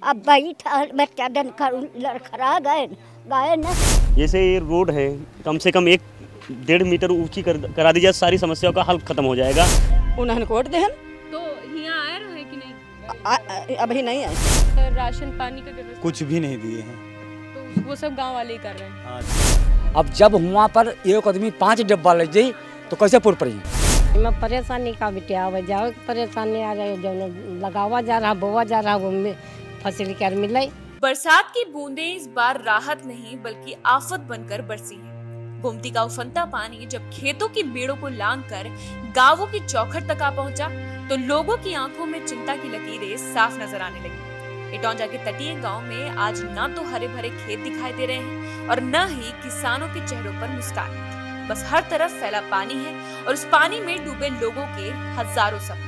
अब बैठा बच्चा डन कर लड़खड़ा गए ना। जैसे ये रोड है कम से कम 1-1.5 मीटर ऊंची करा दी जाए, सारी समस्याओं का हल खत्म हो जाएगा। उन्होंने कोट देहन तो यहाँ आए रहे कि नहीं? अभी नहीं आए। राशन पानी का व्यवस्था कुछ भी नहीं दिए हैं। तो वो सब गांव वाले ही कर रहे हैं। अब जब हुआ पर एक आदमी 5 डिब्बा लग जाई तो कैसे पूर पड़ी? में परेशानी का बिटिया आवे जाओ परेशानी आ रही जो लगावा जा रहा बोवा जा रहा वो फसल क्या मिले। बरसात की बूंदें इस बार राहत नहीं बल्कि आफत बनकर बरसी है। गोमती का उफनता पानी जब खेतों की मेड़ों को लांघकर गांवों की चौखट तक आ पहुंचा तो लोगों की आंखों में चिंता की लकीरें साफ नजर आने लगी। इटौंजा के तटीय गांव में आज न तो हरे भरे खेत दिखाई दे रहे हैं और न ही किसानों के चेहरों पर मुस्कान। बस हर तरफ फैला पानी है और उस पानी में डूबे लोगों के हजारों सपने।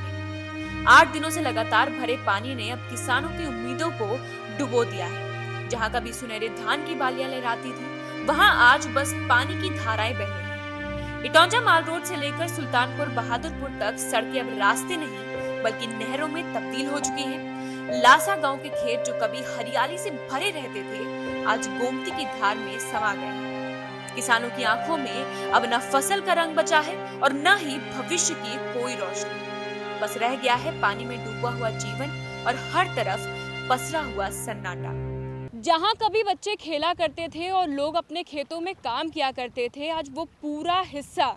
8 दिनों से लगातार भरे पानी ने अब किसानों की उम्मीदों को डुबो दिया है। जहां कभी सुनहरे धान की बालियां लहराती थी, वहां आज बस पानी की धाराएं बह रही हैं। इटौंजा माल रोड से लेकर सुल्तानपुर बहादुरपुर तक सड़कें अब रास्ते नहीं बल्कि नहरों में तब्दील हो चुकी हैं। लासा गांव के खेत जो कभी हरियाली से भरे रहते थे, आज गोमती की धार में समा गए हैं। किसानों की आंखों में अब न फसल का रंग बचा है और न ही भविष्य की कोई रोशनी। बस रह गया है पानी में डूबा हुआ जीवन और हर तरफ पसरा हुआ सन्नाटा। जहाँ कभी बच्चे खेला करते थे और लोग अपने खेतों में काम किया करते थे, आज वो पूरा हिस्सा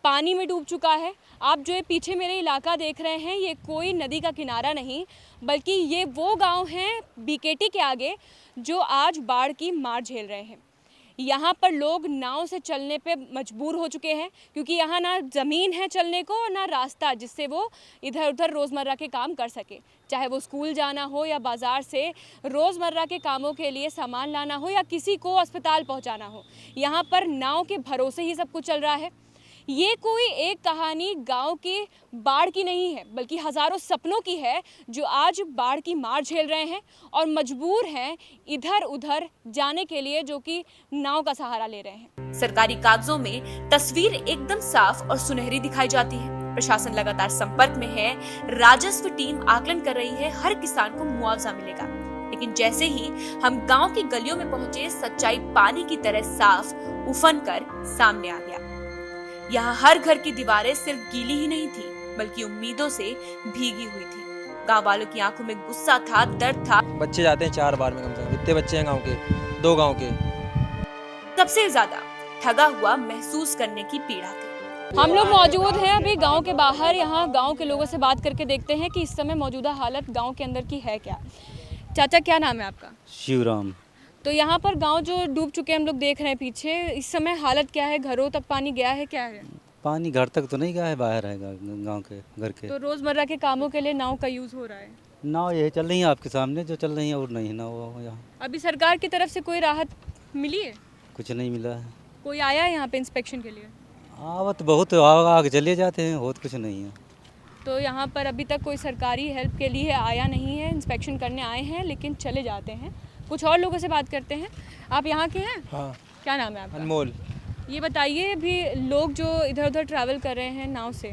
पानी में डूब चुका है। आप जो ये पीछे मेरे इलाका देख रहे हैं, ये कोई नदी का किनारा नहीं बल्कि ये वो गांव हैं बीकेटी के आगे जो आज बाढ़ की मार झेल रहे हैं। यहाँ पर लोग नाव से चलने पे मजबूर हो चुके हैं क्योंकि यहाँ ना ज़मीन है चलने को और ना रास्ता जिससे वो इधर उधर रोज़मर्रा के काम कर सके, चाहे वो स्कूल जाना हो या बाज़ार से रोज़मर्रा के कामों के लिए सामान लाना हो या किसी को अस्पताल पहुँचाना हो। यहाँ पर नाव के भरोसे ही सब कुछ चल रहा है। ये कोई एक कहानी गांव की बाढ़ की नहीं है बल्कि हज़ारों सपनों की है जो आज बाढ़ की मार झेल रहे हैं और मजबूर हैं इधर उधर जाने के लिए, जो कि नाव का सहारा ले रहे हैं। सरकारी कागजों में तस्वीर एकदम साफ और सुनहरी दिखाई जाती है। प्रशासन लगातार संपर्क में है, राजस्व टीम आकलन कर रही है, हर किसान को मुआवजा मिलेगा। लेकिन जैसे ही हम गाँव की गलियों में पहुंचे, सच्चाई पानी की तरह साफ उफन कर सामने आ गया। यहाँ हर घर की दीवारें सिर्फ गीली ही नहीं थी बल्कि उम्मीदों से भीगी हुई थी। गांव वालों की आंखों में गुस्सा था, दर्द था। बच्चे जाते हैं 4 बार में कम से कम, कितने बच्चे हैं गांव के, 2 गांव के। सबसे ज्यादा ठगा हुआ महसूस करने की पीड़ा थी। हम लोग मौजूद हैं अभी गांव के बाहर। यहाँ गांव के लोगों से बात करके देखते हैं कि इस समय मौजूदा हालत गांव के अंदर की है क्या। चाचा, क्या नाम है आपका? शिवराम। तो यहाँ पर गांव जो डूब चुके हैं हम लोग देख रहे हैं पीछे, इस समय हालत क्या है? घरों तक पानी गया है, क्या है? पानी घर तक तो नहीं गया है, बाहर है गांव के घर के। तो रोजमर्रा के कामों के लिए नाव का यूज हो रहा है? नाव यही चल रही है आपके सामने जो चल रही है, और नहीं नाव यहाँ। अभी सरकार की तरफ से कोई राहत मिली है? कुछ नहीं मिला है। कोई आया है यहाँ पे इंस्पेक्शन के लिए? आवत बहुत आगे चले जाते हैं, बहुत कुछ नहीं है। तो यहाँ पर अभी तक कोई सरकारी हेल्प के लिए आया नहीं है, इंस्पेक्शन करने आए हैं लेकिन चले जाते हैं। कुछ और लोगों से बात करते हैं। आप यहाँ के हैं? हाँ। क्या नाम है आपका? अनमोल। ये बताइए, अभी लोग जो इधर उधर ट्रैवल कर रहे हैं नाव से,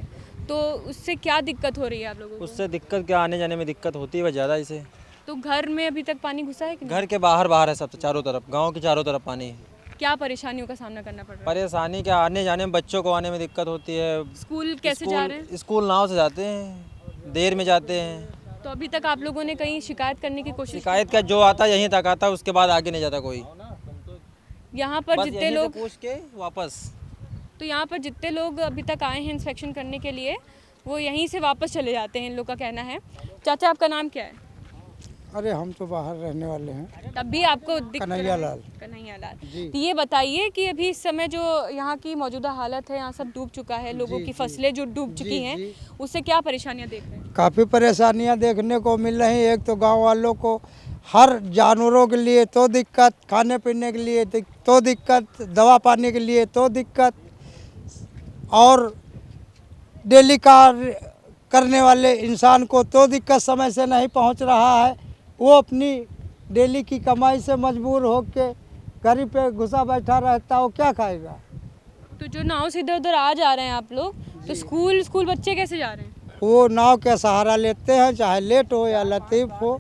तो उससे क्या दिक्कत हो रही है आप लोगों को? उससे दिक्कत क्या, आने जाने में दिक्कत होती है ज़्यादा इसे। तो घर में अभी तक पानी घुसा है कि नहीं? घर के बाहर है सब, चारों तरफ, गाँव के चारों तरफ पानी है। क्या परेशानियों का सामना करना पड़ रहा है? परेशानी क्या, आने जाने में बच्चों को आने में दिक्कत होती है। स्कूल कैसे जा रहे हैं? स्कूल नाव से जाते हैं, देर में जाते हैं। तो अभी तक आप लोगों ने कहीं शिकायत करने की कोशिश? शिकायत क्या, जो आता यहीं तक आता, उसके बाद आगे नहीं जाता कोई। यहाँ पर जितने लोग पूछ के वापस, तो यहाँ पर जितने लोग अभी तक आए हैं इंस्पेक्शन करने के लिए, वो यहीं से वापस चले जाते हैं, इन लोग का कहना है। चाचा, आपका नाम क्या है? अरे हम तो बाहर रहने वाले हैं। तब भी आपको कन्हैया लाल। कन्हैया लाल। तो ये बताइए कि अभी इस समय जो यहाँ की मौजूदा हालत है, यहाँ सब डूब चुका है, लोगों की फसलें जो डूब चुकी हैं, उससे क्या परेशानियाँ देख रहे हैं? काफ़ी परेशानियाँ देखने को मिल रही। एक तो गांव वालों को हर जानवरों के लिए तो दिक्कत, खाने पीने के लिए तो दिक्कत, दवा पानी के लिए तो दिक्कत, और डेली कार्य करने वाले इंसान को तो दिक्कत, समय से नहीं पहुंच रहा है। वो अपनी डेली की कमाई से मजबूर होके घर पे घुसा बैठा रहता, वो क्या खाएगा? तो जो नाव से इधर उधर आ जा रहे हैं आप लोग, तो स्कूल बच्चे कैसे जा रहे हैं? वो नाव का सहारा लेते हैं, चाहे लेट हो या लतीफ़ हो।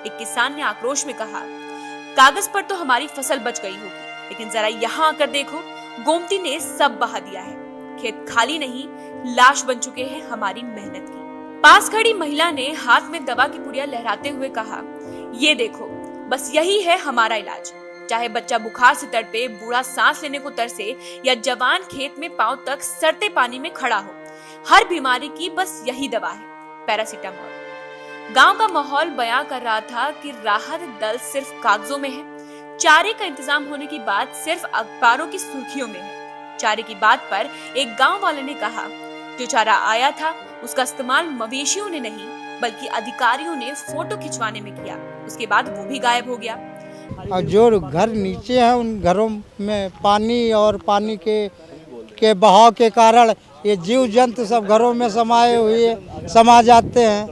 एक किसान ने आक्रोश में कहा, कागज पर तो हमारी फसल बच गई होगी, लेकिन जरा यहाँ आकर देखो, गोमती ने सब बहा दिया है। खेत खाली नहीं, लाश बन चुके हैं हमारी मेहनत की। पास खड़ी महिला ने हाथ में दवा की पुड़िया लहराते हुए कहा, ये देखो, बस यही है हमारा इलाज। चाहे बच्चा बुखार से तड़पे, बूढ़ा सांस लेने को तरसे या जवान खेत में पांव तक सड़ते पानी में खड़ा हो, हर बीमारी की बस यही दवा है, पैरासीटामोल। गांव का माहौल बयां कर रहा था कि राहत दल सिर्फ कागजों में है, चारे का इंतजाम होने की बात सिर्फ अखबारों की सुर्खियों में है। चारे की बात पर एक गांव वाले ने कहा, जो चारा आया था उसका इस्तेमाल मवेशियों ने नहीं बल्कि अधिकारियों ने फोटो खिंचवाने में किया, उसके बाद वो भी गायब हो गया। और जो घर नीचे हैं उन घरों में पानी और पानी के बहाव के कारण ये जीव जंतु सब घरों में समा जाते हैं।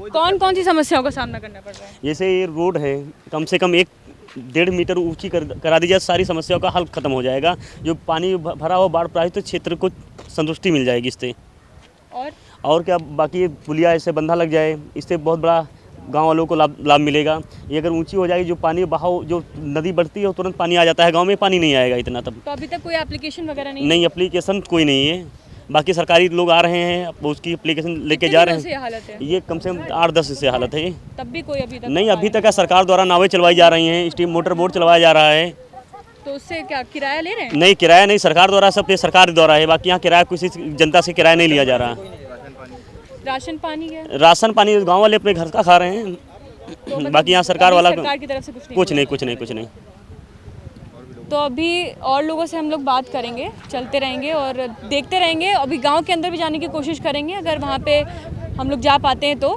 कौन कौन सी समस्याओं का सामना करना पड़ रहा है? जैसे ये रोड है, कम से कम 1-1.5 मीटर ऊंची करा दी जाए, सारी समस्याओं का हल खत्म हो जाएगा। जो पानी भरा हुआ बाढ़ प्रभावित क्षेत्र को संतुष्टि मिल जाएगी इससे। और क्या, बाकी ये पुलिया ऐसे बंधा लग जाए, इससे बहुत बड़ा गांव वालों को लाभ मिलेगा। ये अगर ऊंची हो जाएगी, जो पानी बहाव, जो नदी बढ़ती है तुरंत पानी आ जाता है, गांव में पानी नहीं आएगा इतना। तब तो अभी तक कोई एप्लीकेशन वगैरह नहीं, एप्लीकेशन कोई नहीं है। बाकी सरकारी लोग आ रहे हैं, उसकी एप्लीकेशन लेके जा रहे हैं। हालत है? ये कम से कम 8-10 से हालत है। तब भी कोई अभी तक नहीं, अभी तक सरकार द्वारा नावें चलवाई जा रही हैं, स्टीम मोटर बोट चलवाया जा रहा है। तो उससे क्या किराया ले रहे हैं? नहीं, किराया नहीं, सरकार द्वारा, सब ये सरकार द्वारा है। बाकी यहाँ किराया किसी जनता से किराया नहीं लिया जा रहा। राशन पानी है? राशन पानी गाँव वाले अपने घर का खा रहे हैं। तो बाकी यहाँ सरकार वाला सरकार की तरफ से कुछ नहीं। तो अभी और लोगों से हम लोग बात करेंगे, चलते रहेंगे और देखते रहेंगे। अभी गांव के अंदर भी जाने की कोशिश करेंगे, अगर वहाँ पे हम लोग जा पाते हैं तो,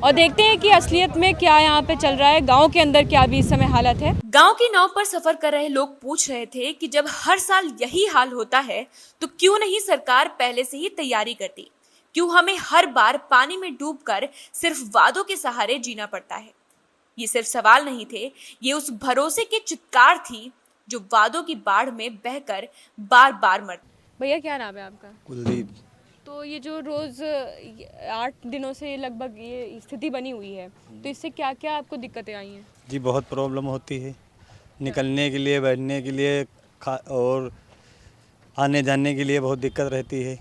और देखते हैं कि असलियत में क्या यहाँ पे चल रहा है, गांव के अंदर क्या अभी इस समय हालत है। गांव की नाव पर सफर कर रहे लोग पूछ रहे थे कि जब हर साल यही हाल होता है तो क्यों नहीं सरकार पहले से ही तैयारी करती, क्यों हमें हर बार पानी में डूबकर सिर्फ वादों के सहारे जीना पड़ता है। ये सिर्फ सवाल नहीं थे, ये उस भरोसे की चित्कार थी जो वादों की बाढ़ में बहकर बार बार मर। भैया क्या नाम है आपका? कुलदीप। तो ये जो रोज़ 8 दिनों से लगभग ये स्थिति बनी हुई है, तो इससे क्या क्या आपको दिक्कतें आई हैं? जी बहुत प्रॉब्लम होती है, निकलने के लिए, बैठने के लिए और आने जाने के लिए बहुत दिक्कत रहती है।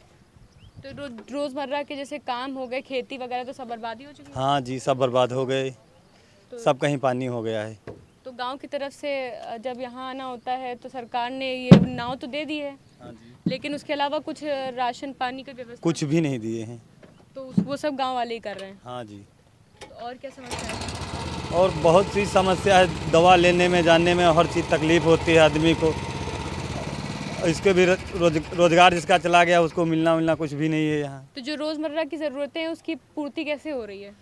तो रोज़मर्रा के जैसे काम हो गए, खेती वगैरह, तो सब बर्बादी हो चुकी है? हाँ जी, सब बर्बाद हो गए, सब कहीं पानी हो गया है। तो गांव की तरफ से जब यहाँ आना होता है तो सरकार ने ये नाव तो दे दी है, हाँ जी, लेकिन उसके अलावा कुछ राशन पानी की व्यवस्था कुछ भी नहीं दिए हैं। तो वो सब गांव वाले ही कर रहे हैं? हाँ जी। तो और क्या समस्या है? और बहुत सी समस्या है, दवा लेने में, जाने में, हर चीज़ तकलीफ होती है आदमी को। इसके भी रोजगार जिसका चला गया उसको मिलना कुछ भी नहीं है यहाँ। तो जो रोज़मर्रा की ज़रूरतें हैं उसकी पूर्ति कैसे हो रही है?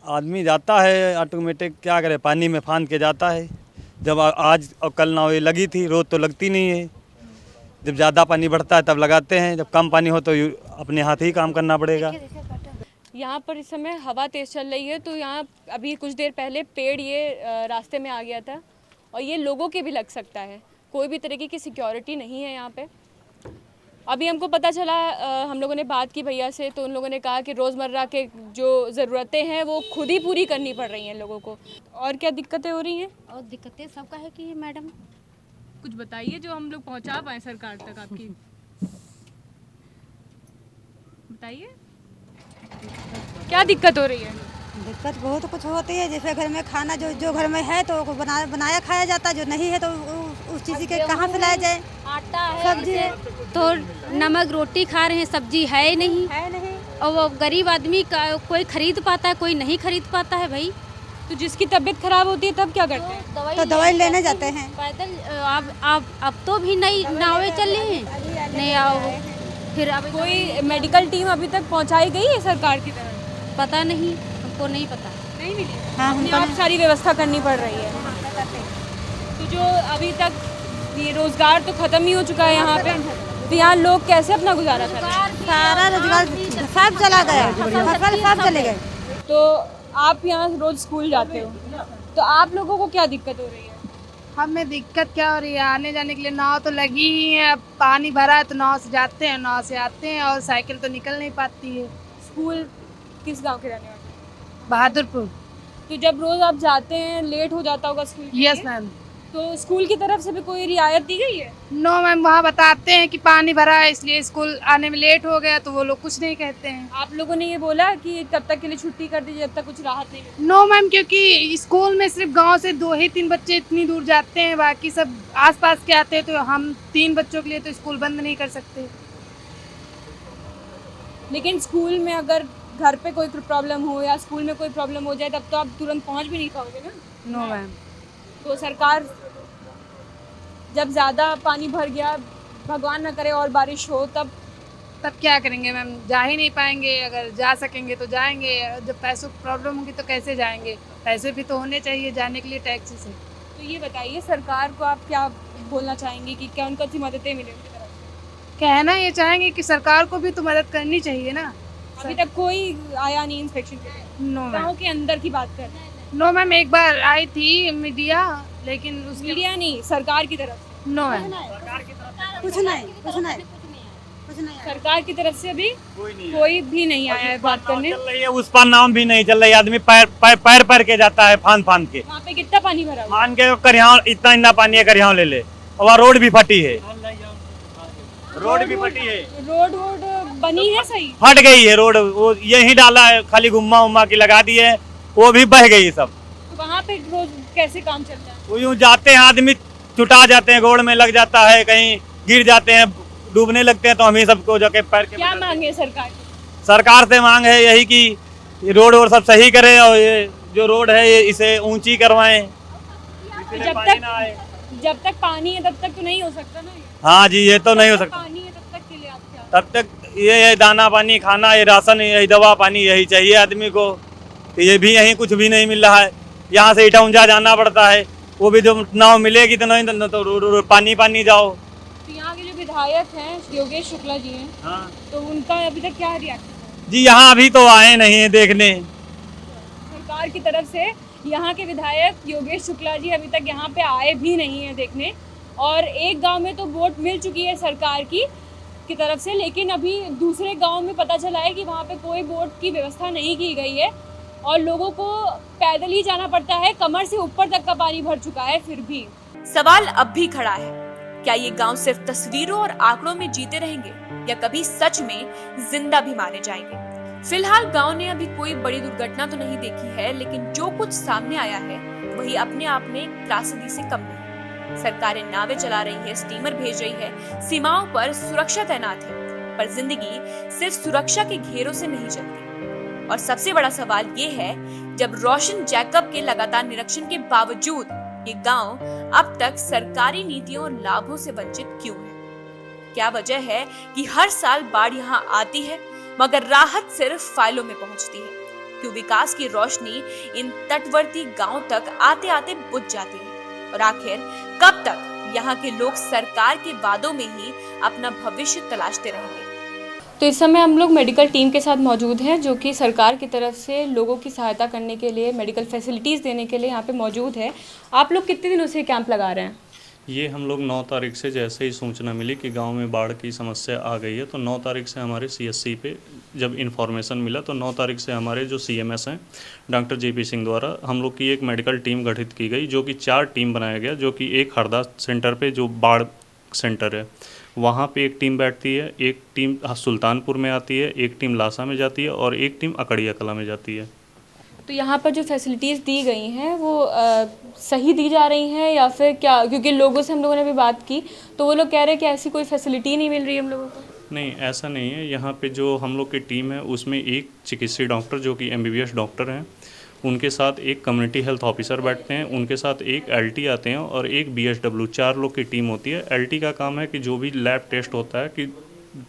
आदमी जाता है ऑटोमेटिक, क्या करे, पानी में फांद के जाता है। जब आज और कल नाव ये लगी थी, रोज तो लगती नहीं है। जब ज़्यादा पानी बढ़ता है तब लगाते हैं, जब कम पानी हो तो अपने हाथ ही काम करना पड़ेगा। यहाँ पर इस समय हवा तेज़ चल रही है, तो यहाँ अभी कुछ देर पहले पेड़ ये रास्ते में आ गया था, और ये लोगों के भी लग सकता है। कोई भी तरीके की सिक्योरिटी नहीं है यहाँ पे। अभी हमको पता चला, हम लोगों ने बात की भैया से, तो उन लोगों ने कहा कि रोज़मर्रा के जो ज़रूरतें हैं वो खुद ही पूरी करनी पड़ रही हैं लोगों को। और क्या दिक्कतें हो रही हैं? और दिक्कतें सबका है कि मैडम कुछ बताइए जो हम लोग पहुँचा पाएँ सरकार तक आपकी। बताइए क्या दिक्कत हो रही है? दिक्कत बहुत कुछ होती है, जैसे घर में खाना जो घर में है तो बनाया खाया जाता है, जो नहीं है तो उस चीज़ के कहाँ से लाया जाए। आटा है, सब्जी है तो नमक रोटी खा रहे हैं, सब्जी है नहीं। और वो गरीब आदमी का कोई खरीद पाता है, कोई नहीं खरीद पाता है भाई। तो जिसकी तबीयत खराब होती है तब क्या करते हैं? तो दवाई लेने जाते हैं पैदल। अब तो भी नई नावें चल रही हैं, नहीं आओ फिर। अब कोई मेडिकल टीम अभी तक पहुंचाई गई है सरकार की तरफ? पता नहीं, हमको नहीं पता। नहीं मिली? हाँ, अपने आप सारी व्यवस्था करनी पड़ रही है। तो जो अभी तक ये रोजगार तो खत्म ही हो चुका है यहाँ पे, तो यहाँ लोग कैसे अपना गुजारा कर रहे हैं? सारा रोजगार सब चला गया, फसल सब चले गए। तो आप यहाँ रोज स्कूल जाते हो, तो आप लोगों को क्या दिक्कत हो रही है? हमें दिक्कत क्या हो रही है, आने जाने के लिए नाव तो लगी ही है, पानी भरा है तो नाव से जाते हैं, नाव से आते हैं, और साइकिल तो निकल नहीं पाती है। स्कूल किस गांव के रहने वाले? बहादुरपुर। तो जब रोज़ आप जाते हैं लेट हो जाता होगा स्कूल के यस लिए, मैम। तो स्कूल की तरफ से भी कोई रियायत दी गई है? नो मैम, वहाँ बताते हैं कि पानी भरा है इसलिए स्कूल आने में लेट हो गया, तो वो लोग कुछ नहीं कहते हैं। आप लोगों ने ये बोला कि तब तक के लिए छुट्टी कर दीजिए जब तक कुछ राहत नहीं मिले? नो मैम, क्योंकि स्कूल में सिर्फ गांव से 2 ही 3 बच्चे इतनी दूर जाते हैं, बाकी सब आसपास के आते हैं, तो हम 3 बच्चों के लिए तो स्कूल बंद नहीं कर सकते। लेकिन स्कूल में अगर घर पे कोई प्रॉब्लम हो या स्कूल में कोई प्रॉब्लम हो जाए तब तो आप तुरंत पहुंच भी नहीं पाओगे ना। No ma'am. तो सरकार जब ज़्यादा पानी भर गया, भगवान न करे और बारिश हो, तब क्या करेंगे मैम? जा ही नहीं पाएंगे। अगर जा सकेंगे तो जाएंगे, जब पैसों की प्रॉब्लम होगी तो कैसे जाएंगे? पैसे भी तो होने चाहिए जाने के लिए टैक्सी से। तो ये बताइए सरकार को आप क्या बोलना चाहेंगे कि क्या उनको अच्छी मददें मिले उनकी तरफ से? कहना ये चाहेंगे कि सरकार को भी तो मदद करनी चाहिए ना। अभी तक कोई आया नहीं इंस्पेक्शन के लिए? No ma'am. गाँव के अंदर की बात कर रहे हैं। नो मैम, एक बार आई थी मीडिया, लेकिन उस मीडिया नहीं, सरकार की तरफ से। No ma'am. कुछ नहीं। सरकार की तरफ से अभी कोई भी नहीं आया है बात करने। चल रही है, उस पर नाव भी नहीं चल रही, आदमी पैर के जाता है फान के। वहाँ पे कितना पानी भरा हुआ है? मान के करियाव इतना पानी है, करियाव ले ले, और रोड भी फटी है, रोड भी फटी है, रोड बनी है सही? फट गई है रोड, वो यही डाला है, खाली गुम्मा उम्मा की लगा दी है, वो भी बह गई सब। तो वहाँ पे रोज कैसे काम चल रहा है? वो यूँ जाते हैं, आदमी चुटा जाते हैं, गोड़ में लग जाता है, कहीं गिर जाते हैं, डूबने लगते हैं, तो हम ही सबको जाके पैर के क्या मांगे सरकार की? सरकार से मांग है यही कि ये रोड और सब सही करें, और ये जो रोड है ये इसे ऊंची करवाएं। जब तक पानी है तब तक तो नहीं हो सकता ना ये? हाँ जी, ये तो नहीं हो सकता। पानी है तब तक के लिए आप क्या? तब तक ये दाना पानी खाना, ये राशन, यही दवा पानी यही चाहिए आदमी को। तो ये भी यहीं कुछ भी नहीं मिल रहा है, यहाँ से इटाऊंजा जाना पड़ता है, वो भी जो नाव मिलेगी तो नहीं तो पानी जाओ। तो यहाँ के जो विधायक हैं योगेश शुक्ला जी हैं, हाँ। तो उनका अभी तक क्या रिएक्शन? जी यहाँ अभी तो आए नहीं है देखने। सरकार की तरफ से यहाँ के विधायक योगेश शुक्ला जी अभी तक यहाँ पे आए भी नहीं है देखने, और एक गांव में तो वोट मिल चुकी है सरकार की तरफ से, लेकिन अभी दूसरे गांव में पता चला है कि वहाँ पे कोई वोट की व्यवस्था नहीं की गई है और लोगों को पैदल ही जाना पड़ता है, कमर से ऊपर तक का पानी भर चुका है। फिर भी सवाल अब भी खड़ा है, क्या ये गांव सिर्फ तस्वीरों और आंकड़ों में जीते रहेंगे या कभी सच में जिंदा भी मारे जाएंगे? फिलहाल गांव ने अभी कोई बड़ी दुर्घटना तो नहीं देखी है, लेकिन जो कुछ सामने आया है वही अपने आप में त्रासदी से कम नहीं। सरकारें नावें चला रही है, स्टीमर भेज रही है, सीमाओं पर सुरक्षा तैनात है, पर जिंदगी सिर्फ सुरक्षा के घेरों से नहीं चलती। और सबसे बड़ा सवाल ये है, जब रोशन जैकब के लगातार निरीक्षण के बावजूद ये गांव अब तक सरकारी नीतियों और लाभों से वंचित क्यों है? क्या वजह है कि हर साल बाढ़ यहाँ आती है मगर राहत सिर्फ फाइलों में पहुंचती है? क्यों विकास की रोशनी इन तटवर्ती गांव तक आते आते बुझ जाती है? और आखिर कब तक यहाँ के लोग सरकार के वादों में ही अपना भविष्य तलाशते रहेंगे? तो इस समय हम लोग मेडिकल टीम के साथ मौजूद हैं, जो कि सरकार की तरफ से लोगों की सहायता करने के लिए, मेडिकल फैसिलिटीज़ देने के लिए यहाँ पे मौजूद है। आप लोग कितने दिनों से कैंप लगा रहे हैं? ये हम लोग 9 तारीख से, जैसे ही सूचना मिली कि गांव में बाढ़ की समस्या आ गई है, तो 9 तारीख से हमारे CSC पे जब इन्फॉर्मेशन मिला तो 9 तारीख से हमारे जो CMS हैं डॉक्टर JP सिंह द्वारा हम लोग की एक मेडिकल टीम गठित की गई, जो कि 4 टीम बनाया गया, जो कि एक हरदा सेंटर पे जो बाढ़ सेंटर है वहाँ पे एक टीम बैठती है, एक टीम सुल्तानपुर में आती है, एक टीम लासा में जाती है और एक टीम अकड़िया कला में जाती है। तो यहाँ पर जो फैसिलिटीज़ दी गई हैं वो सही दी जा रही हैं या फिर क्या? क्योंकि लोगों से हम लोगों ने भी बात की तो वो लोग कह रहे हैं कि ऐसी कोई फैसिलिटी नहीं मिल रही हम लोगों को। नहीं, ऐसा नहीं है। यहाँ पे जो हम लोग की टीम है उसमें एक चिकित्सीय डॉक्टर जो कि MBBS डॉक्टर हैं, उनके साथ एक कम्युनिटी हेल्थ ऑफिसर बैठते हैं, उनके साथ एक LT आते हैं और एक BSW, 4 लोग की टीम होती है। LT का काम है कि जो भी लैब टेस्ट होता है कि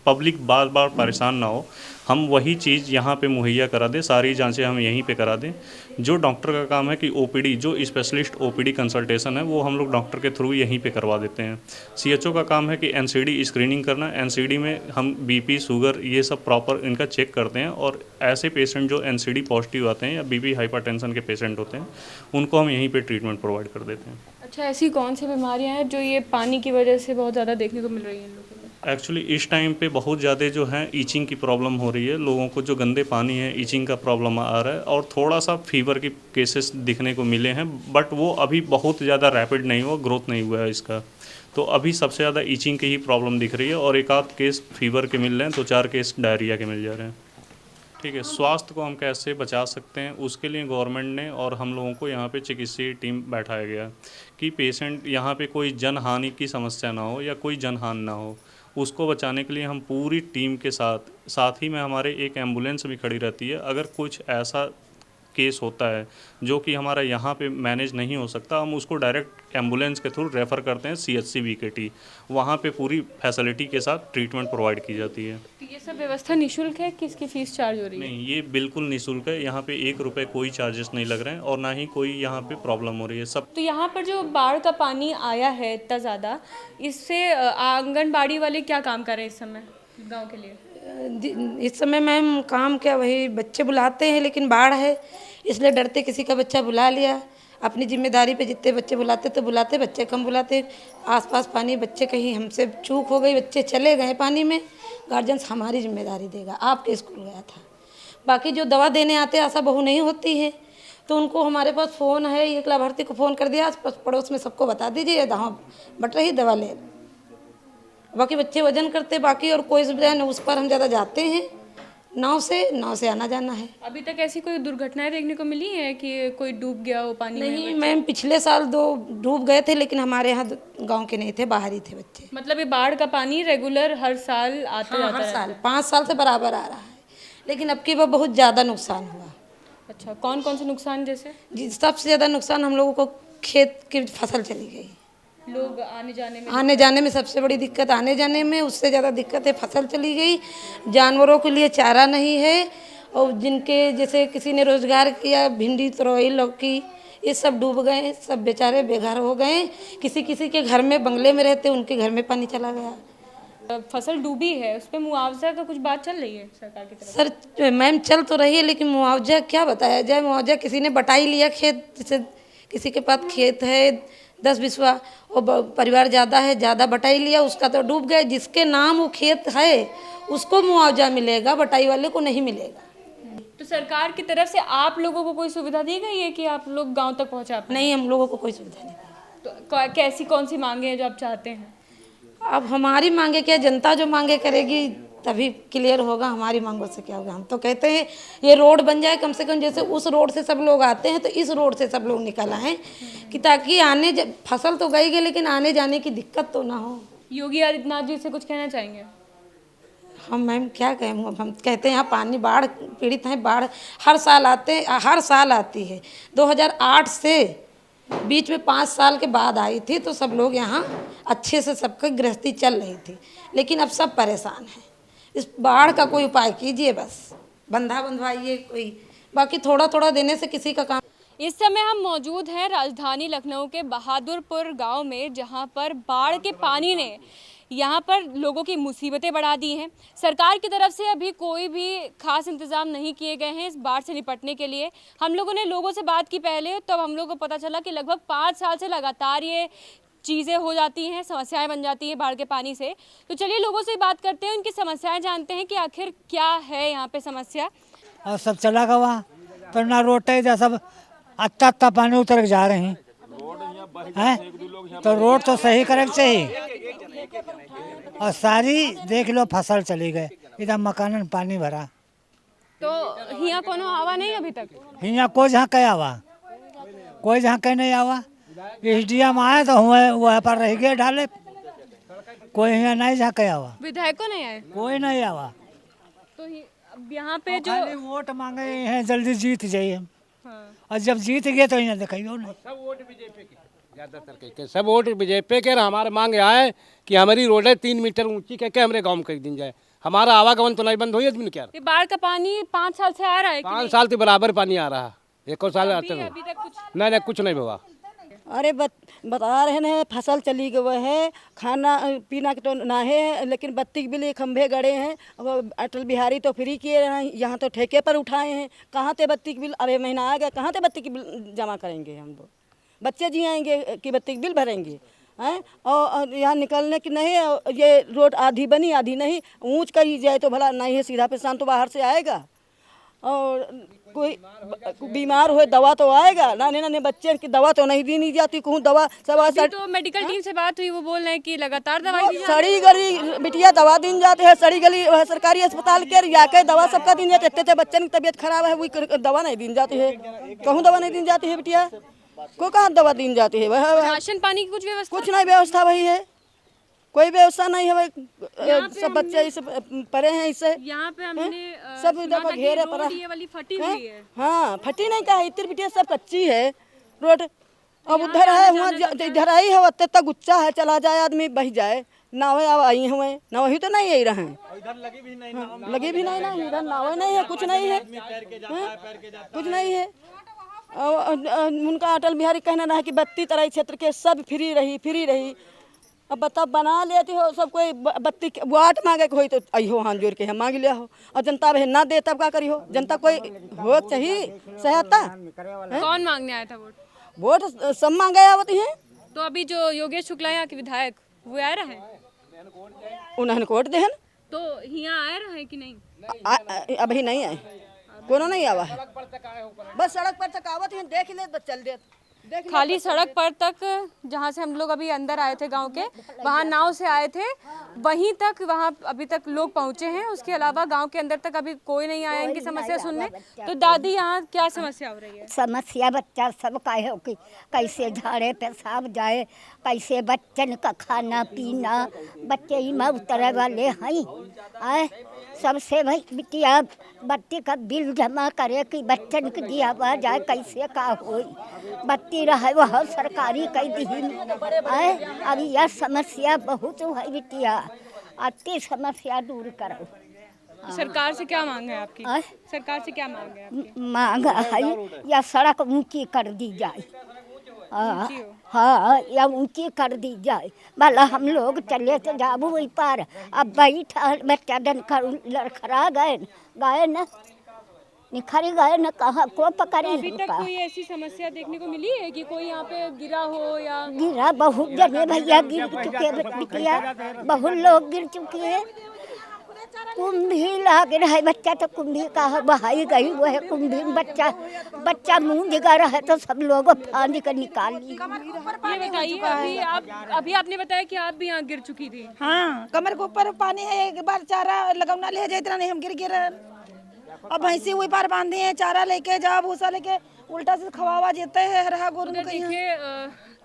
पब्लिक बार बार परेशान ना हो, हम वही चीज़ यहाँ पे मुहैया करा दें, सारी जांचें हम यहीं पे करा दें। जो डॉक्टर का काम है कि OPD, जो स्पेशलिस्ट OPD कंसल्टेशन है वो हम लोग डॉक्टर के थ्रू यहीं पे करवा देते हैं। CHO का काम है कि NCD स्क्रीनिंग करना, NCD में हम BP, शुगर ये सब प्रॉपर इनका चेक करते हैं और ऐसे पेशेंट जो NCD पॉजिटिव आते हैं या BP हाइपरटेंशन के पेशेंट होते हैं उनको हम यहीं पर ट्रीटमेंट प्रोवाइड कर देते हैं। अच्छा, ऐसी कौन सी बीमारियाँ हैं जो ये पानी की वजह से बहुत ज़्यादा देखने को मिल रही हैं लोगों को? एक्चुअली इस टाइम पे बहुत ज़्यादा जो है ईचिंग की प्रॉब्लम हो रही है, लोगों को जो गंदे पानी है ईचिंग का प्रॉब्लम आ रहा है और थोड़ा सा फीवर की केसेस दिखने को मिले हैं, बट वो अभी बहुत ज़्यादा रैपिड नहीं हुआ, ग्रोथ नहीं हुआ है इसका। तो अभी सबसे ज़्यादा ईचिंग की ही प्रॉब्लम दिख रही है और एक आध केस फीवर के मिल रहे हैं, 2-4 केस डायरिया के मिल जा रहे हैं। ठीक है, स्वास्थ्य को हम कैसे बचा सकते हैं उसके लिए गवर्नमेंट ने और हम लोगों को यहाँ पे चिकित्सीय टीम बैठाया गया कि पेशेंट यहाँ पे कोई जनहानि की समस्या ना हो या कोई जनहानि ना हो, उसको बचाने के लिए हम पूरी टीम के साथ ही में हमारे एक एम्बुलेंस भी खड़ी रहती है। अगर कुछ ऐसा केस होता है जो कि हमारा यहाँ पे मैनेज नहीं हो सकता, हम उसको डायरेक्ट एम्बुलेंस के थ्रू रेफ़र करते हैं CHC BKT, वहाँ पे पूरी फैसिलिटी के साथ ट्रीटमेंट प्रोवाइड की जाती है। तो ये सब व्यवस्था निःशुल्क है, किसकी फ़ीस चार्ज हो रही है? नहीं, ये बिल्कुल निःशुल्क है, यहाँ पे 1 रुपये कोई चार्जेस नहीं लग रहे हैं और ना ही कोई यहाँ पे प्रॉब्लम हो रही है सब। तो यहाँ पर जो बाढ़ का पानी आया है इतना ज़्यादा, इससे आंगनबाड़ी वाले क्या काम कर रहे हैं इस समय गाँव के लिए? इस समय मैम काम क्या, वही बच्चे बुलाते हैं, लेकिन बाढ़ है इसलिए डरते किसी का बच्चा बुला लिया। अपनी जिम्मेदारी पे जितने बच्चे बुलाते तो बुलाते, बच्चे कम बुलाते। आसपास पानी, बच्चे कहीं हमसे चूक हो गई, बच्चे चले गए पानी में, गार्जियंस हमारी जिम्मेदारी देगा, आपके स्कूल गया था। बाकी जो दवा देने आते आशा बहू नहीं होती है तो उनको हमारे पास फ़ोन है, एक लाभार्थी को फ़ोन कर दिया, आस पड़ोस में सबको बता दीजिए, हाँ बट रही दवा ले। बाकी बच्चे वजन करते, बाकी और कोई सुविधा नहीं, उस पर हम ज़्यादा जाते हैं, नाव से आना जाना है। अभी तक ऐसी कोई दुर्घटनाएं देखने को मिली है कि कोई डूब गया हो पानी में? नहीं मैम, पिछले साल 2 डूब गए थे, लेकिन हमारे यहाँ गांव के नहीं थे, बाहर ही थे बच्चे। मतलब ये बाढ़ का पानी रेगुलर हर साल आता जाता हर साल 5 साल से बराबर आ रहा है, लेकिन अब की बार बहुत ज़्यादा नुकसान हुआ। अच्छा, कौन कौन से नुकसान जैसे? जी, सबसे ज़्यादा नुकसान हम लोगों को खेत की फसल चली गई, लोग आने जाने में सबसे बड़ी दिक्कत आने जाने में, उससे ज़्यादा दिक्कत है फसल चली गई, जानवरों के लिए चारा नहीं है, और जिनके जैसे किसी ने रोज़गार किया, भिंडी, तरोई, लौकी, ये सब डूब गए, सब बेचारे बेघर हो गए। किसी के घर में बंगले में रहते, उनके घर में पानी चला गया। फसल डूबी है, उस पर मुआवजा का कुछ बात चल रही है सरकार की तरफ? सर मैम चल तो रही है, लेकिन मुआवजा क्या बताया जाए। मुआवजा किसी ने बटाई लिया खेत, जैसे किसी के पास खेत है 10-20 और परिवार ज़्यादा है, ज़्यादा बटाई लिया, उसका तो डूब गया। जिसके नाम वो खेत है उसको मुआवजा मिलेगा, बटाई वाले को नहीं मिलेगा। तो सरकार की तरफ से आप लोगों को कोई सुविधा दी गई है कि आप लोग गांव तक पहुंचा पाए? नहीं, हम लोगों को कोई सुविधा नहीं। तो कैसी कौन सी मांगे हैं जो आप चाहते हैं? अब हमारी मांगे क्या, जनता जो मांगे करेगी तभी क्लियर होगा, हमारी मांगों से क्या होगा। हम तो कहते हैं ये रोड बन जाए कम से कम, जैसे उस रोड से सब लोग आते हैं तो इस रोड से सब लोग निकल आएँ, कि ताकि फसल तो गई लेकिन आने जाने की दिक्कत तो ना हो। योगी आदित्यनाथ जी से कुछ कहना चाहेंगे? हम मैम क्या कहें, हम कहते हैं यहाँ पानी बाढ़ पीड़ित हैं, बाढ़ हर साल आती है। 2008 से बीच में 5 साल के बाद आई थी, तो सब लोग यहाँ अच्छे से सबकी गृहस्थी चल रही थी, लेकिन अब सब परेशान हैं। इस बाढ़ का कोई उपाय कीजिए, बस बंधा बंधवाइए कोई, बाकी थोड़ा थोड़ा देने से किसी का काम। इस समय हम मौजूद हैं राजधानी लखनऊ के बहादुरपुर गांव में, जहां पर बाढ़ के पानी ने यहाँ पर लोगों की मुसीबतें बढ़ा दी हैं। सरकार की तरफ से अभी कोई भी खास इंतज़ाम नहीं किए गए हैं इस बाढ़ से निपटने के लिए। हम लोगों ने लोगों से बात की पहले, तब हम लोगों को पता चला कि लगभग 5 साल से लगातार ये चीज़ें हो जाती हैं, समस्याएं बन जाती हैं बाढ़ के पानी से। तो चलिए लोगों से बात करते हैं, उनकी समस्याएं जानते हैं कि आखिर क्या है यहाँ पे समस्या। और सब चला गया तो ना रोड है, सब अच्छा पानी उतर के जा रहे हैं, तो रोड तो सही करे चाहिए। और सारी देख लो फसल चली गए, इधर मकान में पानी भरा। तो हिया कोनो आवा नहीं अभी तक? हिया कोई जहाँ कहीं आवा, कोई जहाँ कहीं नहीं आवा। SDM आए तो वहाँ पर रह गए ढाले, कोई यहाँ नहीं जहाँ कहीं आवा। विधायकों नहीं आए? कोई नहीं आवा। तो अब यहाँ पे जो वोट मांगे हैं जल्दी जीत जाइए, और जब जीत गए तो यहाँ दिखाइए नहीं। सब वोट बीजेपी के, ज़्यादातर के सब वोट बीजेपी के। हमारे मांगे आए कि हमारी रोडें 3 मीटर ऊंची करके हमारे गांव में कर दी जाए, हमारा आवागमन तो नहीं बंद हुई आदमी क्या। ये बाढ़ का पानी 5 साल से आ रहा है? 5 साल के बराबर पानी आ रहा है, 1 साल आते हैं। नहीं कुछ नहीं हुआ। अरे बता रहे हैं फसल चली गई है, खाना पीना तो ना है, लेकिन बत्ती के बिल खंभे गड़े हैं। अटल बिहारी तो फ्री किए हैं, यहाँ तो ठेके पर उठाए हैं। कहाँ से बत्ती के बिल, अरे महीना आ गया, कहाँ से बत्ती के बिल जमा करेंगे हम लोग? बच्चे जी आएंगे कि बत्ती के बिल भरेंगे? हैं। और यहाँ निकलने की नहीं है, ये रोड आधी बनी आधी नहीं, ऊंच करी जाए तो भला नहीं है, सीधा पेशान तो बाहर से आएगा। और कोई बीमार हुए दवा तो आएगा, नाने नाने बच्चे की दवा तो नहीं दी नहीं जाती, कहूँ दवा सब तो मेडिकल टीम से बात हुई, वो बोल रहे हैं कि लगातार दवाई दी सड़ी गली बिटिया दवा दिन जाते हैं, सड़ी गली सरकारी अस्पताल के जाके दवा सबका दिन जाते, इतने बच्चन की तबीयत खराब है, वही दवा नहीं दिन जाती है, कहूँ दवा नहीं दिन जाती है बिटिया को, कहाँ दवा दिन जाती है। वह राशन पानी की कुछ व्यवस्था, कुछ नहीं व्यवस्था वही है, कोई व्यवस्था नहीं है भाई। सब बच्चे इस परे हैं इससे, यहाँ पे हमने सब देखो घेरे पर ये वाली फटी हुई है। हाँ फटी नहीं कहा, इतनी बिटिया सब कच्ची है रोड। अब उधर है वहाँ इधर आई है, अत्ते तक गुच्चा है, चला जाए आदमी बह जाए। नावे अब आई हुए ना, वही तो नहीं आई रहे, लगी भी नहीं ना, इधर नावे नहीं है, कुछ नहीं है, कुछ नहीं है। उनका अटल बिहारी कहना है कि 32 तराई क्षेत्र के सब फ्री रही। अब बताओ बना लेते हो सब, कोई 32 वाट मांगे कोई तो आई हो हाथ जोड़ के मांग लिया हो, और जनता बहन ना दे तब क्या करी हो। जनता कोई हो चाहिए सहायता। कौन मांगने आया था वोट सब मांगे आवती हैं। तो अभी जो योगेश शुक्ला यहाँ के विधायक वो आ रहे हैं, उन्होंने कोट देहन तो यहाँ आए रहे कि नहीं? अभी नहीं आए, कोनो नहीं आवा है, बस सड़क पर तक आवत है, देख ले बस चल दे। खाली सड़क पर तक, जहाँ से हम लोग अभी अंदर आए थे गांव के, वहाँ नाव से आए थे, वहीं तक वहाँ अभी तक लोग पहुँचे हैं। उसके अलावा गांव के अंदर तक अभी कोई नहीं आया इनकी समस्या सुनने। तो दादी यहाँ क्या समस्या हो रही है? समस्या बच्चा सब काहे हो कि कैसे झाड़े पेशाब जाए, कैसे बच्चन का खाना पीना, बच्चे ही में उतरे वाले हैं। आए सबसे भाई बिटिया बत्ती का बिल जमा करे कि बच्चन के दिया हुआ जाए, कैसे का हो बत्ती रहे वह सरकारी कई दी। अब यह समस्या बहुत है बिटिया, अति समस्या दूर करो। सरकार से क्या मांग है आपकी? सरकार से क्या मांग है आपकी? मांग है या सड़क ऊंची कर दी जाए, हाँ या ऊंची कर दी जाए, भला हम लोग चले तो जाबू वही पार। अब बैठा बच्चा डन कर लड़खड़ा गए न निखरी गए न, कहाँ को पकड़ी। अभी तक कोई ऐसी समस्या देखने को मिली है कि कोई यहाँ पे गिरा हो? या गिरा बहुत जगह भैया गिर चुके बिटिया, बहुत लोग गिर चुके हैं। कुंभी लाग रहा बच्चा तो कुंभी का बहाई गई, वो है कुंभी में बच्चा मुंह दिखा रहा है तो सब लोग फांद कर निकाल ली। ये बताइए, अभी आपने बताया कि आप भी यहाँ गिर चुकी थी। हाँ, कमर के ऊपर पानी है, एक बार चारा लगौना ले जाए इतना नहीं हम गिर अब भैंसी वही पार बांधे हैं, चारा लेके जाओ भूसा लेके उल्टा से खवावा जेते है हरा गोरू। देखिए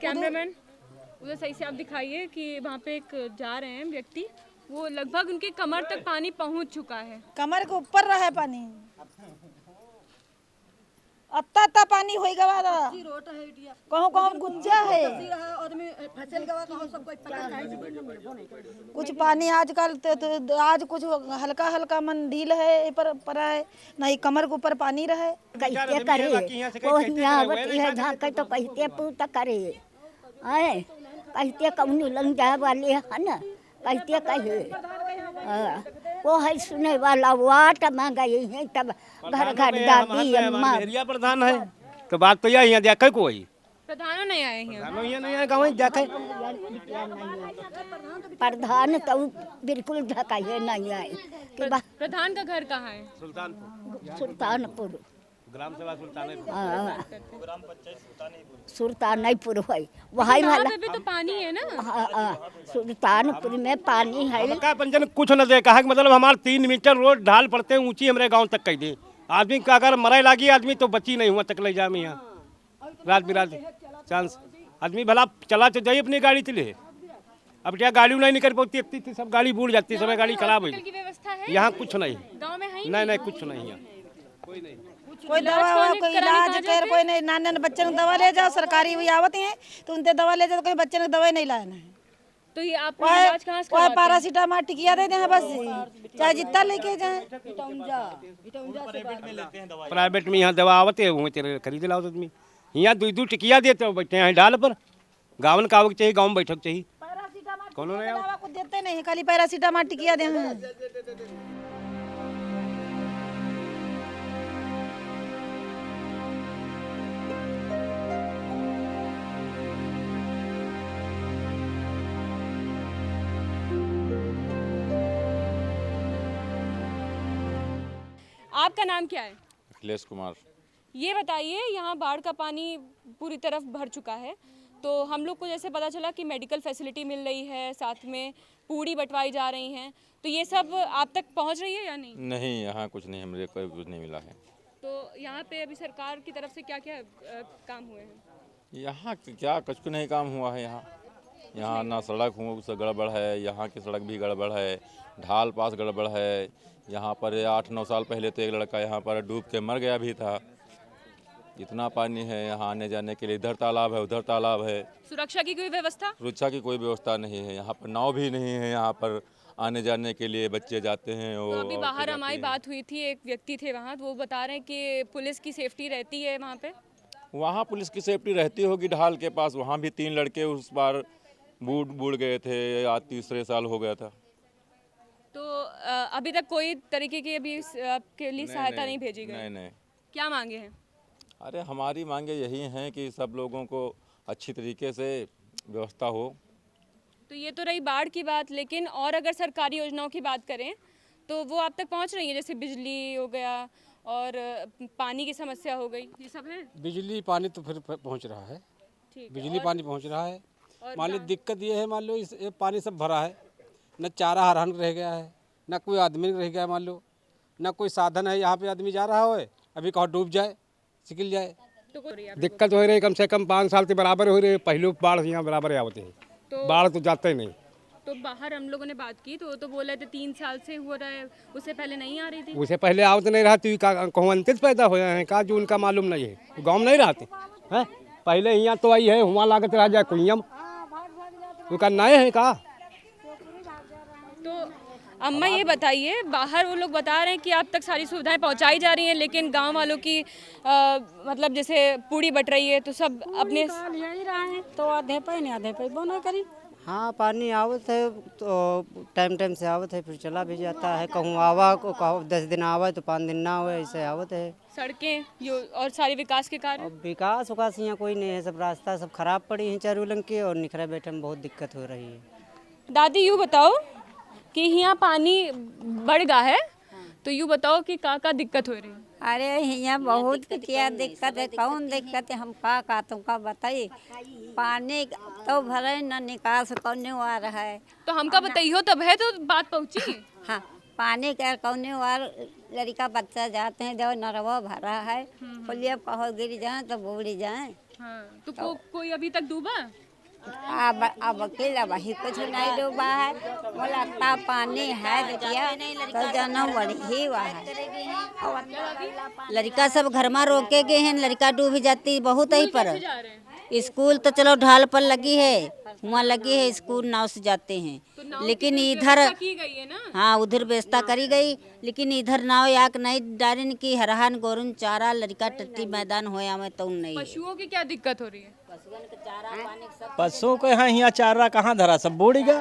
कैमरामैन उधर सही से आप दिखाइए कि वहाँ पे एक जा रहे हैं व्यक्ति, वो लगभग उनके कमर तक पानी पहुँच चुका है, कमर के ऊपर रहा है पानी, अत्ता पानी हो गवा कहूँ गुज्जा है कुछ पानी आजकल आज कुछ हल्का हल्का मन ढील है पर है नहीं, कमर के ऊपर पानी रहे कैसे करे तो कहते पूत करे आए, कहते कौन लग जाए वाले है न, कहते कहे वो है सुने वाला वाट में गई है, तब घर दादी अम्मा एरिया प्रधान है तो बात तो यही है, देखे कोई प्रधान नहीं आए हैं, नहीं आए गाँव देखे प्रधान तो बिल्कुल धकाए नहीं आए। प्रधान का घर कहाँ है? सुल्तानपुर ग्राम सभा सुल्तानपुर है, वही वाला भी तो पानी है ना। सुल्तानपुर में पानी है, पंचन कुछ न दे कहा, मतलब हमारे 3 मीटर रोड ढाल पड़ते हैं ऊंची, हमारे गांव तक कह दे आदमी का अगर मरे लागी आदमी तो बची नहीं हुआ तक ले जा में यहाँ रात बिरात चांस आदमी भला चला तो जाइए अपनी गाड़ी चले, अब क्या गाड़ी नहीं निकल पाती, इतनी सब गाड़ी बूढ़ जाती, समय गाड़ी खराब हुई। यहाँ कुछ नहीं, नहीं कुछ नहीं, यहाँ कोई नहीं, कोई दवा कोई इलाज कर कोई नहीं। नाने बच्चे ने दवा ले जाओ, सरकारी वही आवती हैं तो उनसे दवा ले जाओ, तो कोई बच्चे ने दवाई नहीं लाना है। तो ये आप इलाज कहाँ से करवाते हैं? पैरासीटामोल टिकिया दे दें बस, चाहे जितना लेके जाए। प्राइवेट में यहाँ दवा आवते है वो तेरे खरीद लाओ आदमी, यहाँ 2 टिकिया देते हो बैठे हैं ढाल पर, गाँव कावक चाहिए, गाँव में बैठक चाहिए, कौन दवा कुछ देते नहीं, खाली पैरासीटामोल टिकिया दे। आपका नाम क्या है? अखिलेश कुमार। ये बताइए, यहाँ बाढ़ का पानी पूरी तरफ भर चुका है, तो हम लोग को जैसे पता चला कि मेडिकल फैसिलिटी मिल रही है, साथ में पूड़ी बंटवाई जा रही हैं, तो ये सब आप तक पहुँच रही है या नहीं? नहीं, यहाँ कुछ नहीं, हमें कोई कुछ नहीं मिला है। तो यहाँ पे अभी सरकार की तरफ से क्या क्या काम हुए हैं? यहाँ क्या कुछ नहीं काम हुआ है। यहाँ ना सड़क से गड़बड़ है, यहाँ की सड़क भी गड़बड़ है, ढाल पास गड़बड़ है। यहाँ पर 8-9 साल पहले तो एक लड़का यहाँ पर डूब के मर गया भी था। इतना पानी है यहाँ आने जाने के लिए, इधर तालाब है उधर तालाब है। सुरक्षा की कोई व्यवस्था? सुरक्षा की कोई व्यवस्था नहीं है। यहाँ पर नाव भी नहीं है, यहाँ पर आने जाने के लिए बच्चे जाते हैं। तो अभी बाहर हमारी बात हुई थी, एक व्यक्ति थे वहाँ, तो वो बता रहे हैं कि पुलिस की सेफ्टी रहती है वहाँ पे। वहाँ पुलिस की सेफ्टी रहती होगी ढाल के पास। वहाँ भी 3 लड़के उस बार बूढ़ गए थे, आज 3रे साल हो गया था। तो अभी तक कोई तरीके की अभी आपके लिए सहायता नहीं भेजी गई? नहीं। क्या मांगे हैं? अरे हमारी मांगे यही हैं कि सब लोगों को अच्छी तरीके से व्यवस्था हो। तो ये तो रही बाढ़ की बात, लेकिन और अगर सरकारी योजनाओं की बात करें तो वो आप तक पहुंच रही है? जैसे बिजली हो गया और पानी की समस्या हो गई, ये सब है? बिजली पानी तो फिर पहुंच रहा है, बिजली पानी पहुंच रहा है। मान लो दिक्कत ये है, मान लो इस पानी सब भरा है, न चारा हरान रह गया है, न कोई आदमी रह गया, मान लो न कोई साधन है। यहाँ पे आदमी जा रहा हो, अभी कहीं डूब जाए, सिकिल जाए, तो दिक्कत हो रही है। कम से कम 5 साल के बराबर हो रही है। पहले बाढ़ यहाँ बराबर आते हैं, तो बाढ़ तो जाते ही नहीं। तो बाहर हम लोगों ने बात की तो बोले थे 3 साल से हो रहा है, उससे पहले नहीं आ रही थी। उससे पहले आवत नहीं रहती, कहूँ अंतिम पैदा हो हैं का जो उनका मालूम नहीं है, गाँव में नहीं रहते हैं। पहले यहाँ तो आई है, हुआ लागत रह जाए कुइयम, उनका नए है का। तो अम्मा ये बताइए, बाहर वो लोग बता रहे हैं कि आप तक सारी सुविधाएं पहुंचाई जा रही हैं, लेकिन गांव वालों की मतलब जैसे पूड़ी बट रही है तो सब अपने तो आधे पे नहीं आधे पे बोना करी। हाँ, पानी आवत है तो टाइम से आवत है, फिर चला भी जाता है। कहूँ आवा को 10 दिन आवा तो 5 दिन ना आवे, ऐसे आवत है। सड़कें और सारे विकास के कार्य? विकास उकास यहाँ कोई नहीं है, सब रास्ता सब खराब पड़ी है चारों लंग के, और निखरा बैठे में बहुत दिक्कत हो रही है। दादी यूँ बताओ कि यहाँ पानी बढ़ गया है, तो यूँ बताओ कि का दिक्कत हो रही है? अरे यहाँ बहुत क्या दिक्कत है, कौन दिक्कत है, हम का तुमका बताइए। पानी तो भरे न निकास कौन आ रहा है, तो हमका बताइए तब है तो बात पहुँची। हाँ, पानी का कौन वार लड़का बच्चा जाते हैं, जब नरवा भरा है, पुलिया कहो गिर जाए तो बूढ़ी जाए। हाँ, तो कोई अभी तक डूबा? अब अकेला वही कुछ नहीं डूबा है, बोला ता पानी है बिटिया तो जन्म बढ़ी ही हुआ है। लड़का सब घर में रोके गए हैं, लड़का डूब जाती बहुत ही पर। स्कूल तो चलो ढाल पर लगी है, वहाँ लगी है स्कूल, नाव से जाते हैं, लेकिन इधर हाँ उधर व्यवस्था करी गई, लेकिन इधर नाव याक नहीं डारिन की हरहान गोरुन चारा लड़का टट्टी मैदान होया में तो नहीं। पशुओं की क्या दिक्कत हो रही है? पशुओं को यहाँ चारा कहाँ धरा, सब बूढ़ गया।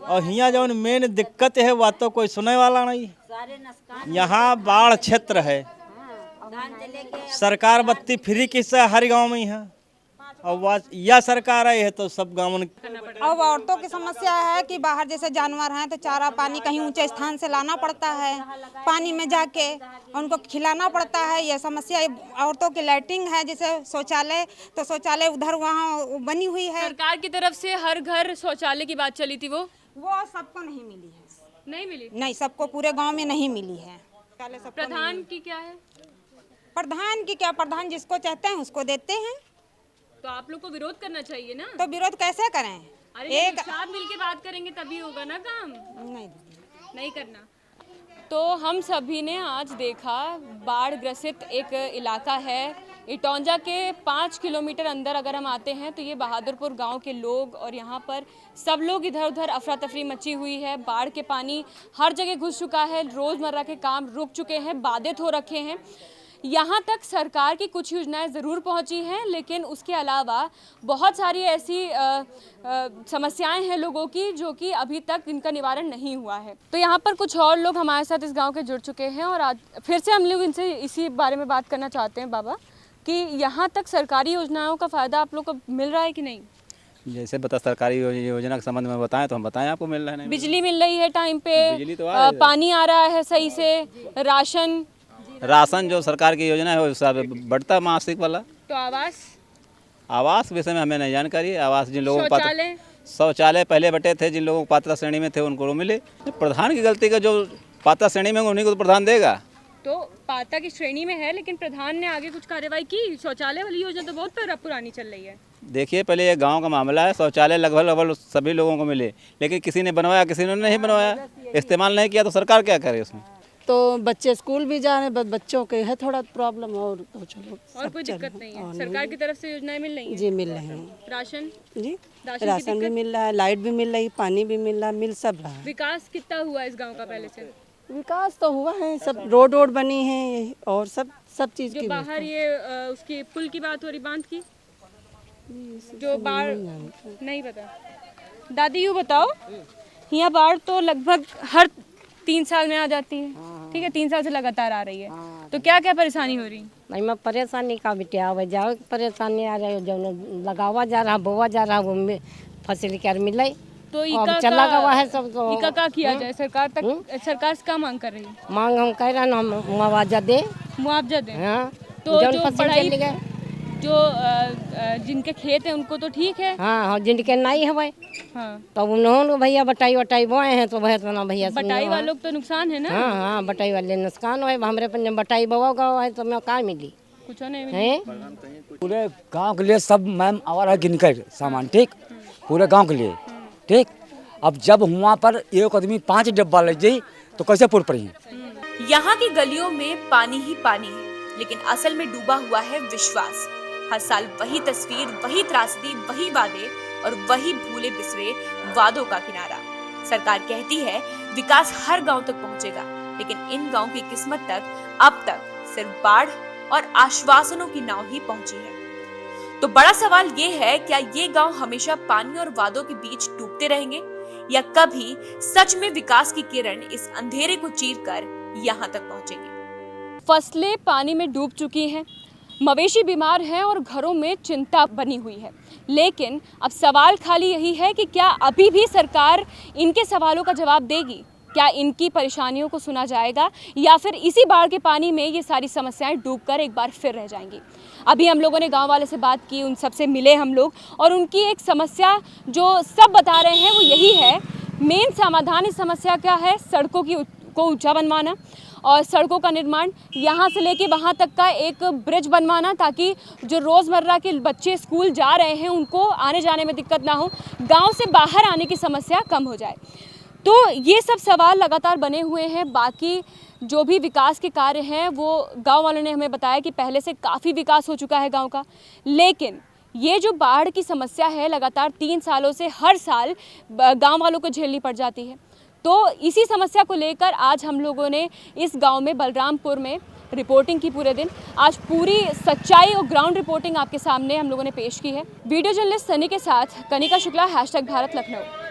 और यहाँ जो मेन दिक्कत है वह तो कोई सुने वाला नहीं। यहाँ बाढ़ क्षेत्र है, सरकार बत्ती फ्री किस हर गांव में है, और यह सरकार आई है तो सब गाँव में। अब औरतों की समस्या है कि बाहर जैसे जानवर हैं तो चारा पानी कहीं ऊंचे स्थान से लाना पड़ता है, पानी में जाके उनको खिलाना पड़ता है। यह समस्या औरतों की लैट्रिन है, जैसे शौचालय, तो शौचालय उधर वहाँ बनी हुई है। सरकार की तरफ से हर घर शौचालय की बात चली थी, वो सबको नहीं मिली है। नहीं मिली? नहीं, सबको पूरे गाँव में नहीं मिली है। प्रधान की क्या है? प्रधान की क्या, प्रधान जिसको चाहते हैं उसको देते हैं। तो आप लोग को विरोध करना चाहिए ना। तो विरोध कैसे करें? अरे एक साथ मिलके बात करेंगे तभी होगा ना काम। नहीं करना। तो हम सभी ने आज देखा, बाढ़ ग्रसित एक इलाका है इटौंजा के 5 किलोमीटर अंदर अगर हम आते हैं तो ये बहादुरपुर गांव के लोग, और यहाँ पर सब लोग इधर उधर अफरा तफरी मची हुई है। बाढ़ के पानी हर जगह घुस चुका है, रोज़मर्रा के काम रुक चुके हैं, बाधित हो रखे हैं। यहाँ तक सरकार की कुछ योजनाएं ज़रूर पहुँची हैं, लेकिन उसके अलावा बहुत सारी ऐसी समस्याएं हैं लोगों की जो कि अभी तक इनका निवारण नहीं हुआ है। तो यहाँ पर कुछ और लोग हमारे साथ इस गांव के जुड़ चुके हैं, और आज फिर से हम लोग इनसे इसी बारे में बात करना चाहते हैं बाबा कि यहाँ तक सरकारी योजनाओं का फ़ायदा आप लोग को मिल रहा है कि नहीं? जैसे बता सरकारी योजना के संबंध में बताएं तो हम बताएं आपको मिल रहा है नहीं बिजली मिल रही है टाइम पे, बिजली तो आ रही है। पानी आ रहा है सही से, राशन जो सरकार की योजना है वो सब बढ़ता मासिक वाला। तो आवास के विषय में हमें नहीं जानकारी है। आवास जिन लोगों को शौचालय पहले बटे थे, जिन लोगों को पात्रता श्रेणी में थे उनको मिले। प्रधान की गलती का जो पात्रता श्रेणी में उन्हीं को तो प्रधान देगा। तो पात्रता की श्रेणी में है लेकिन प्रधान ने आगे कुछ कार्रवाई की? शौचालय वाली योजना तो बहुत पुरानी चल रही है। देखिए पहले ये गांव का मामला है, शौचालय लगभग सभी लोगों को मिले, लेकिन किसी ने बनवाया किसी ने नहीं बनवाया, इस्तेमाल नहीं किया, तो सरकार क्या करे उसमें। तो बच्चे स्कूल भी जा रहे हैं, बच्चों के है थोड़ा प्रॉब्लम, और तो चलो और कोई दिक्कत नहीं है। सरकार की तरफ से योजनाएं मिल रही हैं? जी मिल रही हैं। राशन जी राशन भी मिल रहा है, लाइट भी मिल रही, पानी भी मिल रहा, मिल सब रहा है। विकास कितना हुआ इस गांव का पहले से? विकास तो हुआ है, सब रोड बनी है और सब चीज़ की। बाहर ये उसकी पुल की बात हो रही, बांध की, जो बाढ़ नहीं पता। दादी यूँ बताओ, यहाँ बाढ़ तो लगभग हर 3 साल में आ जाती है, ठीक है, 3 साल से लगातार आ रही है, तो क्या क्या परेशानी हो रही? नहीं मैं परेशानी का बिटिया आवे जाओ, परेशानी आ रही है, जो लगावा जा रहा बोवा जा रहा वो फसल क्या मिले, तो चला गवा है सब। तो इका का किया जाए? सरकार से क्या मांग कर रही है? मांग हम कह रहे हैं मुआवजा दे। हाँ, तो जो पढ़ाई जो जिनके खेत है उनको तो ठीक है। हाँ, जिनके नहीं है भाई, हाँ, तो उन्होंने भैया बटाई बोए हैं, तो वह तो ना भैया बटाई वालों को तो नुकसान है ना। हाँ, बटाई वाले नुकसान है, हमारे पर बटाई बोआ गवा है तो मैं कहाँ मिली, कुछ नहीं मिली। पूरे गांव के लिए सब मैम आवारा गिनकर सामान, ठीक, पूरे गांव के लिए, ठीक। अब जब वहाँ पर एक आदमी 5 डब्बा ले जाए तो कैसे पूर पड़ी? यहाँ की गलियों में पानी ही पानी है, लेकिन असल में डूबा हुआ है विश्वास। हर साल वही तस्वीर, वही त्रासदी, वही वादे और वही भूले बिसरे वादों का किनारा। सरकार कहती है विकास हर गांव तक पहुंचेगा, लेकिन इन गांव की किस्मत तक अब तक सिर्फ बाढ़ और आश्वासनों की नाव ही पहुंची है। तो बड़ा सवाल ये है, क्या ये गांव हमेशा पानी और वादों के बीच डूबते रहेंगे, या कभी सच में विकास की किरण इस अंधेरे को चीरकर यहाँ तक पहुंचेगी? फसलें पानी में डूब चुकी हैं, मवेशी बीमार हैं और घरों में चिंता बनी हुई है, लेकिन अब सवाल खाली यही है कि क्या अभी भी सरकार इनके सवालों का जवाब देगी? क्या इनकी परेशानियों को सुना जाएगा, या फिर इसी बाढ़ के पानी में ये सारी समस्याएं डूबकर एक बार फिर रह जाएंगी? अभी हम लोगों ने गांव वाले से बात की, उन सबसे मिले हम लोग, और उनकी एक समस्या जो सब बता रहे हैं वो यही है। मेन समाधान इस समस्या का है सड़कों को ऊंचा बनवाना और सड़कों का निर्माण, यहाँ से लेके वहाँ तक का एक ब्रिज बनवाना, ताकि जो रोज़मर्रा के बच्चे स्कूल जा रहे हैं उनको आने जाने में दिक्कत ना हो, गाँव से बाहर आने की समस्या कम हो जाए। तो ये सब सवाल लगातार बने हुए हैं। बाकी जो भी विकास के कार्य हैं वो गांव वालों ने हमें बताया कि पहले से काफ़ी विकास हो चुका है गांव का, लेकिन ये जो बाढ़ की समस्या है लगातार 3 सालों से हर साल गांव वालों को झेलनी पड़ जाती है। तो इसी समस्या को लेकर आज हम लोगों ने इस गांव में बलरामपुर में रिपोर्टिंग की पूरे दिन। आज पूरी सच्चाई और ग्राउंड रिपोर्टिंग आपके सामने हम लोगों ने पेश की है। वीडियो जर्नलिस्ट सनी के साथ कनिका शुक्ला, #भारत लखनऊ।